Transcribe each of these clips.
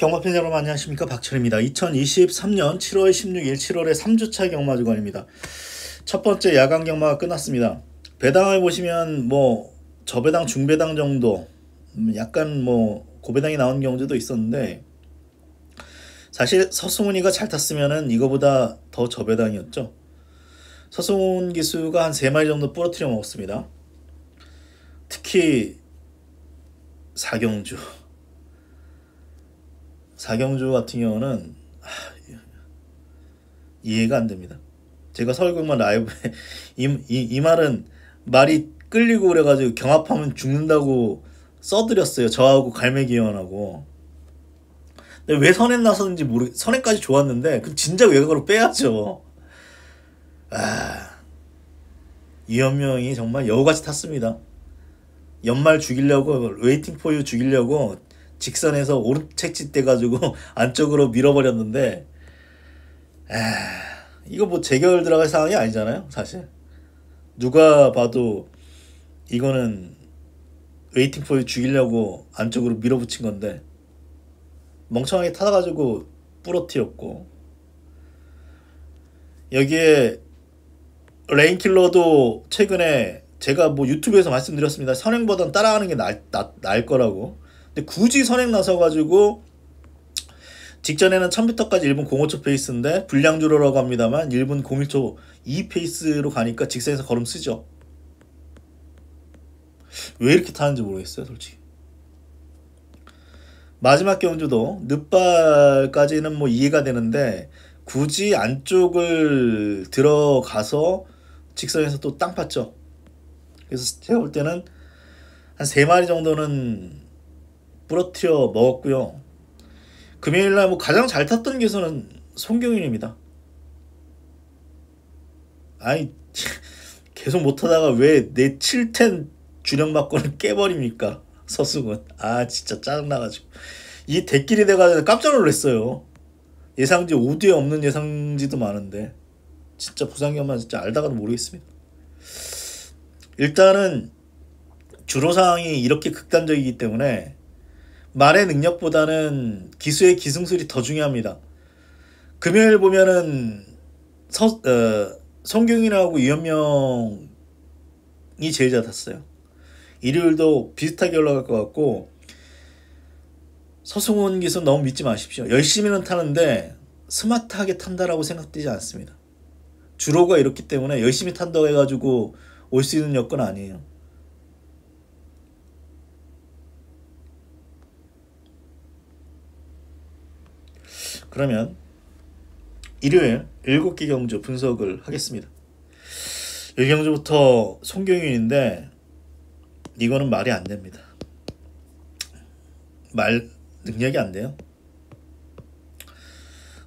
경마팬 여러분 안녕하십니까, 박철입니다. 2023년 7월 16일 7월의 3주차 경마주간입니다. 첫 번째 야간 경마가 끝났습니다. 배당을 보시면 저배당 중배당 정도, 약간 고배당이 나온 경우도 있었는데, 사실 서승훈이가 잘 탔으면은 이거보다 더 저배당이었죠. 서승훈 기수가 한 3마리 정도 부러뜨려 먹었습니다. 특히 사경주 같은 경우는 이해가 안 됩니다. 제가 서울경마 라이브에 이 말은 말이 끌리고 그래가지고 경합하면 죽는다고 써드렸어요. 저하고 갈매기원하고. 근데 왜 선행 나섰는지 선행까지 좋았는데 그 진작 외곽으로 빼야죠. 이현명이 정말 여우같이 탔습니다. 연말 죽이려고, 웨이팅 포유 죽이려고 직선에서 오른 책짓 돼가지고 안쪽으로 밀어버렸는데, 이거 재결 들어갈 상황이 아니잖아요, 사실. 누가 봐도 이거는 웨이팅 포유 죽이려고 안쪽으로 밀어붙인 건데, 멍청하게 타가지고 부러뜨렸고, 여기에 레인킬러도 최근에 제가 유튜브에서 말씀드렸습니다. 선행보단 따라가는 게 나을 거라고. 근데 굳이 선행 나서가지고, 직전에는 1000m까지 1분 05초 페이스인데 불량주로라고 합니다만 1분 01초 2 페이스로 가니까 직선에서 걸음 쓰죠. 왜 이렇게 타는지 모르겠어요, 솔직히. 마지막 경주도 늦발까지는 이해가 되는데, 굳이 안쪽을 들어가서 직선에서 또 땅 팠죠. 그래서 제가 볼 때는 한 3마리 정도는 부러뜨려 먹었고요. 금요일날 가장 잘 탔던 기수는 송경윤입니다. 계속 못하다가 왜 내 7텐 주력막고를 깨버립니까, 서승은. 진짜 짜증나가지고 이 대길이 돼가지고 깜짝 놀랐어요. 예상지 5뒤에 없는 예상지도 많은데 진짜 부상경만 진짜 알다가도 모르겠습니다. 일단은 주로상황이 이렇게 극단적이기 때문에 말의 능력보다는 기수의 기승술이 더 중요합니다. 금요일 보면은 송경인하고 이현명이 제일 잘 탔어요. 일요일도 비슷하게 올라갈 것 같고, 서승훈 기수 너무 믿지 마십시오. 열심히는 타는데 스마트하게 탄다라고 생각되지 않습니다. 주로가 이렇기 때문에 열심히 탄다고 해가지고 올 수 있는 여건 아니에요. 그러면 일요일 7개 경주 분석을 하겠습니다. 1경주부터 송경윤인데 이거는 말이 안 됩니다. 말 능력이 안 돼요.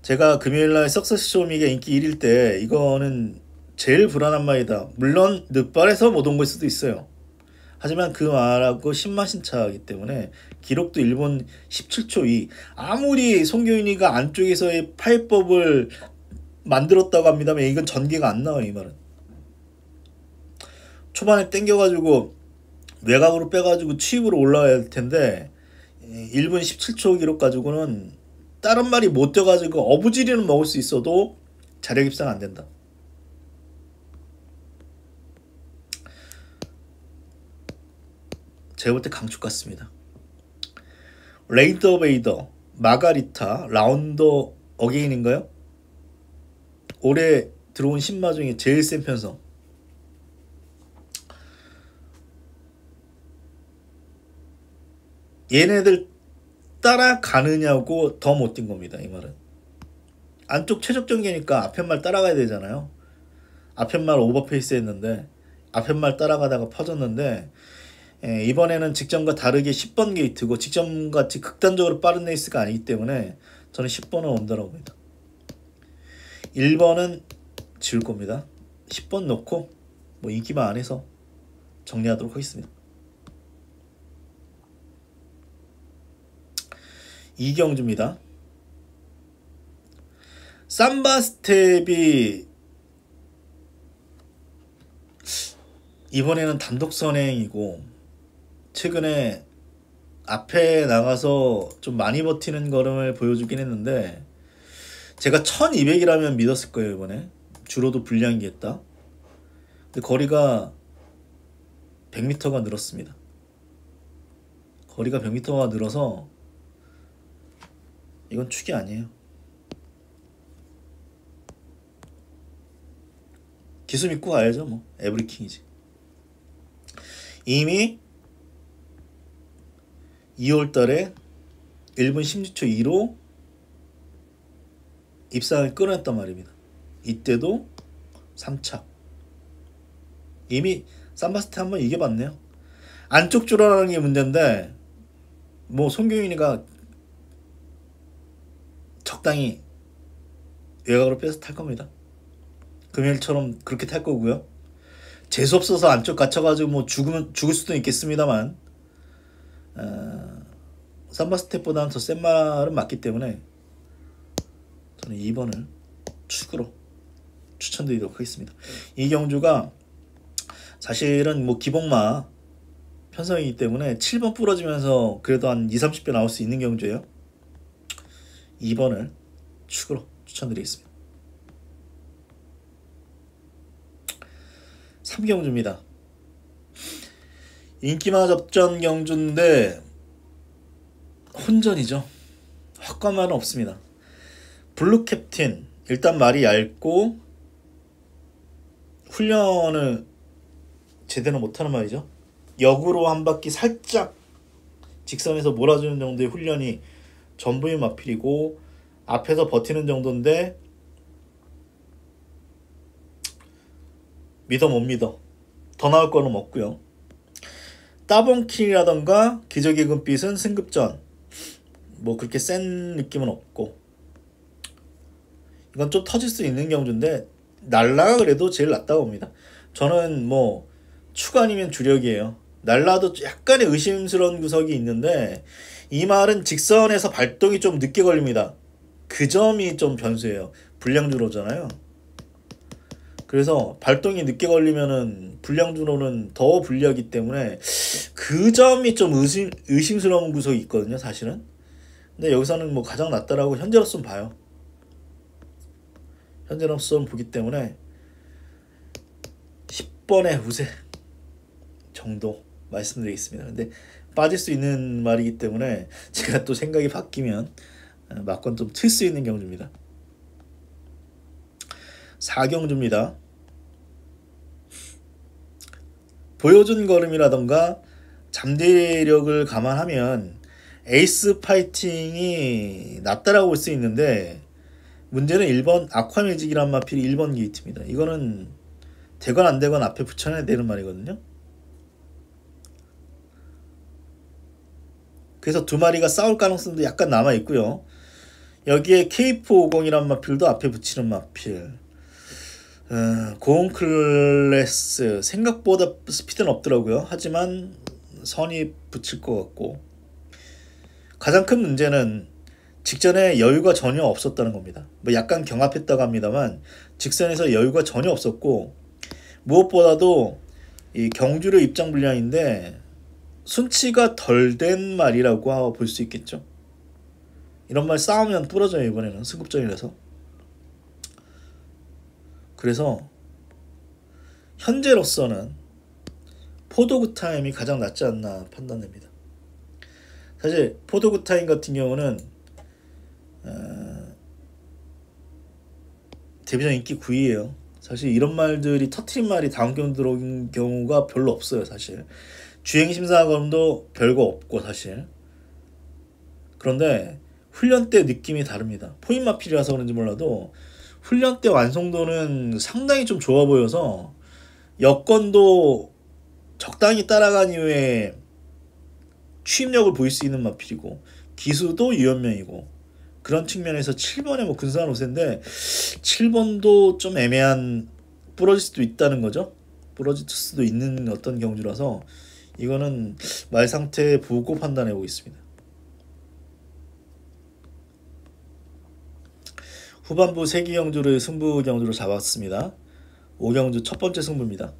제가 금요일날 석세스쇼미가 인기 1일 때 이거는 제일 불안한 말이다. 물론 늦발에서 못 온 걸 수도 있어요. 하지만 그 말하고 10마신 차이기 때문에 기록도 일본 17초 2. 아무리 송경윤이가 안쪽에서의 파이법을 만들었다고 합니다만 이건 전개가 안 나와요. 이 말은 초반에 땡겨가지고 외곽으로 빼가지고 취입으로 올라와야 할 텐데 1분 17초 기록 가지고는 다른 말이 못 돼가지고 어부지리는 먹을 수 있어도 자력 입상 안 된다. 제가 볼 때 강축 같습니다. 레이더 베이더, 마가리타, 라운더 어게인인가요? 올해 들어온 신마 중에 제일 센 편성. 얘네들 따라가느냐고 더 못 뛴 겁니다. 이 말은 안쪽 최적 전개니까 앞에 말 따라가야 되잖아요. 앞에 말 오버페이스 했는데 앞에 말 따라가다가 퍼졌는데, 이번에는 직전과 다르게 10번 게이트고 직전같이 극단적으로 빠른 레이스가 아니기 때문에 저는 10번은 온다라고 봅니다. 1번은 지울 겁니다. 10번 넣고 인기만 안 해서 정리하도록 하겠습니다. 이경주입니다. 삼바 스텝이 이번에는 단독 선행이고, 최근에 앞에 나가서 좀 많이 버티는 걸음을 보여주긴 했는데 제가 1200이라면 믿었을 거예요. 이번에 주로도 불리한기했다. 근데 거리가 100m가 늘었습니다. 거리가 100m가 늘어서 이건 축이 아니에요. 기수 믿고 가야죠. 뭐 에브리킹이지. 이미 2월달에 1분 16초 2로 입상을 끊어냈단 말입니다. 이때도 3차. 이미 삼바스테 한번 이겨봤네요. 안쪽 줄어라는 게 문제인데 뭐 송교윤이가 적당히 외곽으로 빼서 탈 겁니다. 금요일처럼 그렇게 탈 거고요. 재수 없어서 안쪽 갇혀가지고 뭐 죽을 수도 있겠습니다만 삼바스텝보다는 더 센 말은 맞기 때문에 저는 2번을 축으로 추천드리도록 하겠습니다. 이 경주가 사실은 뭐 기복마 편성이기 때문에 7번 부러지면서 그래도 한 20-30배 나올 수 있는 경주예요. 2번을 축으로 추천드리겠습니다. 3경주입니다. 인기마 접전 경주인데 혼전이죠. 확관만은 없습니다. 블루 캡틴 일단 말이 얇고 훈련을 제대로 못하는 말이죠. 역으로 한 바퀴 살짝 직선에서 몰아주는 정도의 훈련이 전부인 마필이고 앞에서 버티는 정도인데 믿어 못 믿어. 더 나올 거는 없고요. 따봉킬이라던가 기적의 금빛은 승급전 뭐 그렇게 센 느낌은 없고 이건 좀 터질 수 있는 경주인데 날라가 그래도 제일 낫다고 봅니다. 저는 뭐 추가 아니면 주력이에요. 날라도 약간의 의심스러운 구석이 있는데 이 말은 직선에서 발동이 좀 늦게 걸립니다. 그 점이 좀 변수예요. 불량주로잖아요. 그래서 발동이 늦게 걸리면은 불량주로는 더 불리하기 때문에 그 점이 좀 의심스러운 구석이 있거든요. 사실은. 근데 여기서는 뭐 가장 낫다라고 현재로서는 봐요. 현재로서는 보기 때문에 10번의 우세 정도 말씀드리겠습니다. 근데 빠질 수 있는 말이기 때문에 제가 또 생각이 바뀌면 막건 좀 틀 수 있는 경주입니다. 4경주입니다. 보여준 걸음이라던가 잠재력을 감안하면 에이스 파이팅이 낫다라고 볼 수 있는데 문제는 1번 아쿠아매직이란 마필이 1번 게이트입니다. 이거는 되건 안 되건 앞에 붙여놔야 되는 말이거든요. 그래서 두 마리가 싸울 가능성도 약간 남아있고요. 여기에 K450이란 마필도 앞에 붙이는 마필. 고온 클래스 생각보다 스피드는 없더라고요. 하지만 선이 붙일 것 같고 가장 큰 문제는 직전에 여유가 전혀 없었다는 겁니다. 뭐 약간 경합했다고 합니다만 직선에서 여유가 전혀 없었고 무엇보다도 이 경주료 입장 불량인데 순치가 덜 된 말이라고 볼 수 있겠죠. 이런 말 싸우면 부러져요. 이번에는 승급전이라서. 그래서 현재로서는 포도그 타임이 가장 낫지 않나 판단됩니다. 사실 포도그 타임 같은 경우는 데뷔전 인기 9위예요. 사실 이런 말들이 터트린 말이 다음 경주 들어온 경우가 별로 없어요. 사실 주행심사검도 별거 없고 사실. 그런데 훈련 때 느낌이 다릅니다. 포인마필이라서 그런지 몰라도 훈련 때 완성도는 상당히 좀 좋아 보여서 여건도 적당히 따라간 이후에 추임력을 보일 수 있는 마필이고 기수도 유연명이고 그런 측면에서 7번에 뭐 근사한 우세인데 7번도 좀 애매한 부러질 수도 있다는 거죠. 부러질 수도 있는 어떤 경주라서 이거는 말 상태 보고 판단해 보겠습니다. 후반부 3기 경주를 승부 경주로 잡았습니다. 5경주 첫 번째 승부입니다.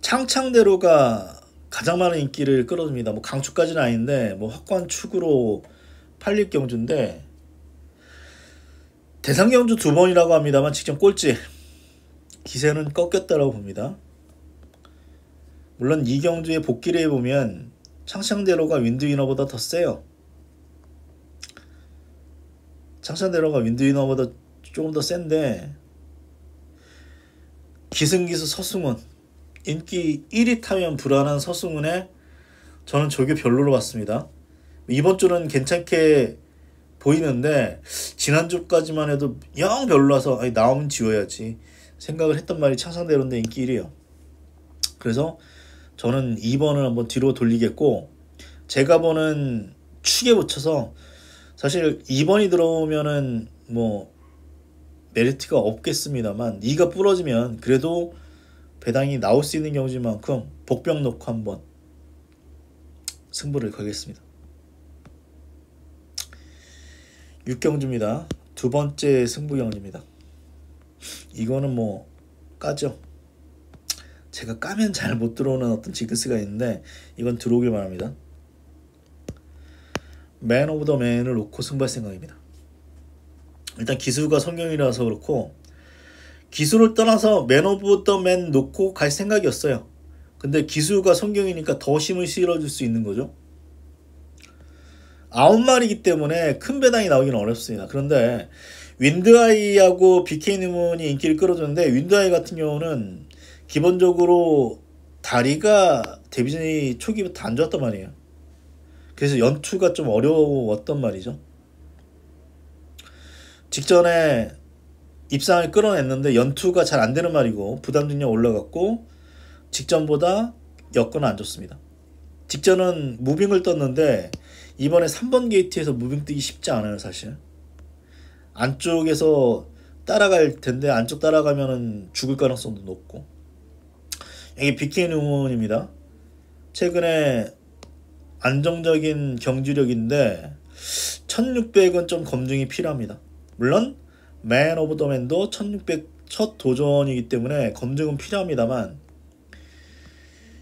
창창대로가 가장 많은 인기를 끌어줍니다. 뭐 강추까지는 아닌데 뭐 확고한 축으로 팔릴 경주인데 대상 경주 2번이라고 합니다만 직전 꼴찌 기세는 꺾였다라고 봅니다. 물론 이 경주의 복귀를 해보면 창창대로가 윈드위너보다 더 세요. 창창대로가 윈드위너보다 조금 더 센데 기승기수 서승훈 인기 1위 타면 불안한 서승훈에 저는 저게 별로로 봤습니다. 이번 주는 괜찮게 보이는데 지난주까지만 해도 영 별로라서 아니 나오면 지워야지 생각을 했던 말이 창창대로인데 인기 1위에요. 그래서 저는 2번을 한번 뒤로 돌리겠고 제가 보는 축에 붙여서 사실 2번이 들어오면은 뭐 메리트가 없겠습니다만 2가 부러지면 그래도 배당이 나올 수 있는 경우지만큼 복병 놓고 한번 승부를 걸겠습니다. 6경주입니다. 두 번째 승부 경주입니다. 이거는 뭐 까죠. 제가 까면 잘 못 들어오는 어떤 징크스가 있는데 이건 들어오길 바랍니다. 맨 오브 더 맨을 놓고 승부할 생각입니다. 일단 기수가 성경이라서 그렇고 기수를 떠나서 맨 오브 더 맨 놓고 갈 생각이었어요. 근데 기수가 성경이니까 더 힘을 실어줄 수 있는 거죠. 9마리이기 때문에 큰 배당이 나오기는 어렵습니다. 그런데 윈드아이하고 BK 뉴먼이 인기를 끌어줬는데 윈드아이 같은 경우는 기본적으로 다리가 데뷔전이 초기부터 안 좋았단 말이에요. 그래서 연투가 좀 어려웠단 말이죠. 직전에 입상을 끌어냈는데 연투가 잘 안 되는 말이고 부담 중량 올라갔고 직전보다 여건은 안 좋습니다. 직전은 무빙을 떴는데 이번에 3번 게이트에서 무빙 뜨기 쉽지 않아요. 사실 안쪽에서 따라갈 텐데 안쪽 따라가면은 죽을 가능성도 높고 이게 BK 뉴먼입니다. 최근에 안정적인 경주력인데 1600은 좀 검증이 필요합니다. 물론 맨 오브 더 맨도 1600 첫 도전이기 때문에 검증은 필요합니다만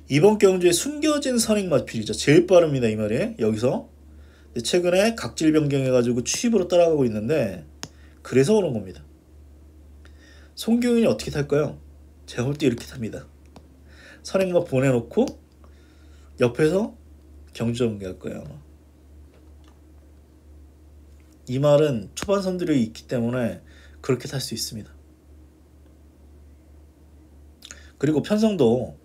이번 경주에 숨겨진 선행마필이죠. 제일 빠릅니다. 이 말이에요. 여기서 최근에 각질 변경해가지고 취입으로 따라가고 있는데 그래서 그런 겁니다. 송교윤이 어떻게 탈까요? 제가 볼 때 이렇게 탑니다. 선행마 보내놓고 옆에서 경주 전개할 거예요. 아마. 이 말은 초반 선들이 있기 때문에 그렇게 탈 수 있습니다. 그리고 편성도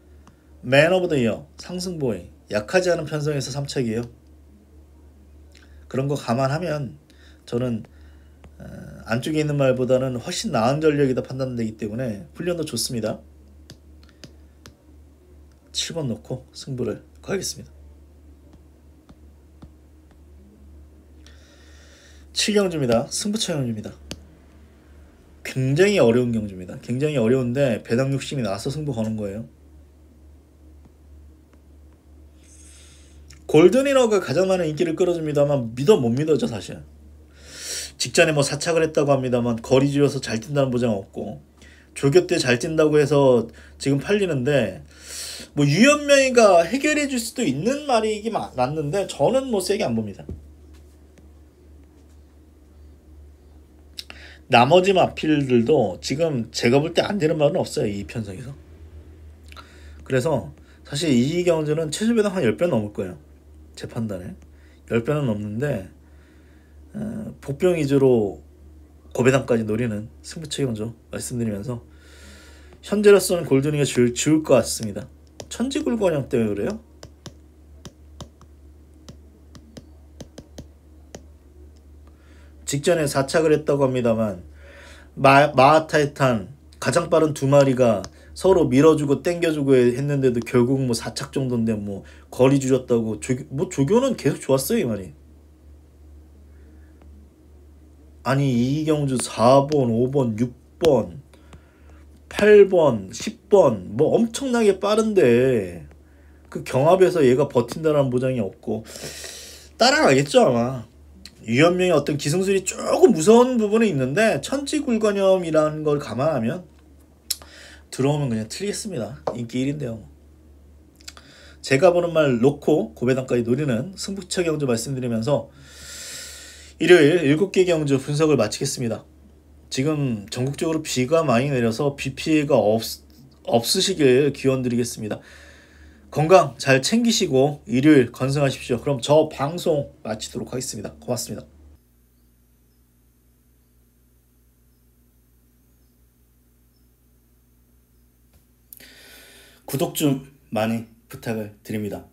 맨 오브 더 이어 상승보이 약하지 않은 편성에서 3착이에요. 그런 거 감안하면 저는 안쪽에 있는 말보다는 훨씬 나은 전력이다 판단되기 때문에 훈련도 좋습니다. 7번 놓고 승부를 가겠습니다. 7경주입니다. 승부처 경주입니다. 굉장히 어려운 경주입니다. 굉장히 어려운데 배당 욕심이 나서 승부 거는 거예요. 골든이너가 가장 많은 인기를 끌어줍니다만 못 믿어져 사실. 직전에 뭐 사착을 했다고 합니다만 거리 줄여서 잘 뛴다는 보장 없고 조교 때 잘 뛴다고 해서 지금 팔리는데 뭐 유연명이가 해결해 줄 수도 있는 말이긴 맞는데 저는 뭐 세게 안 봅니다. 나머지 마필들도 지금 제가 볼 때 안 되는 말은 없어요. 이 편성에서. 그래서 사실 이 경주는 최저 배당 한 10배 넘을 거예요. 제 판단에 10배는 넘는데 복병 위주로 고배당까지 노리는 승부처 경주 말씀드리면서 현재로서는 골든이가 지울 것 같습니다. 천지굴관형 때문에 그래요? 직전에 4착을 했다고 합니다만 마하타이탄 가장 빠른 두 마리가 서로 밀어주고 땡겨주고 했는데도 결국 뭐 4착 정도인데 뭐 거리 줄였다고 조교는 계속 좋았어요 이 말이. 아니 이경주 4번 5번 6번 8번 10번 뭐 엄청나게 빠른데 그 경합에서 얘가 버틴다는 보장이 없고 따라가겠죠 아마. 유연명의 어떤 기승술이 조금 무서운 부분이 있는데 천지굴관염이라는 걸 감안하면 들어오면 그냥 틀리겠습니다. 인기 1인데요. 제가 보는 말 놓고 고배당까지 노리는 승부처 경주 말씀드리면서 일요일 7개 경주 분석을 마치겠습니다. 지금 전국적으로 비가 많이 내려서 비 피해가 없으시길 기원드리겠습니다. 건강 잘 챙기시고 일요일 건승하십시오. 그럼 저 방송 마치도록 하겠습니다. 고맙습니다. 구독 좀 많이 부탁을 드립니다.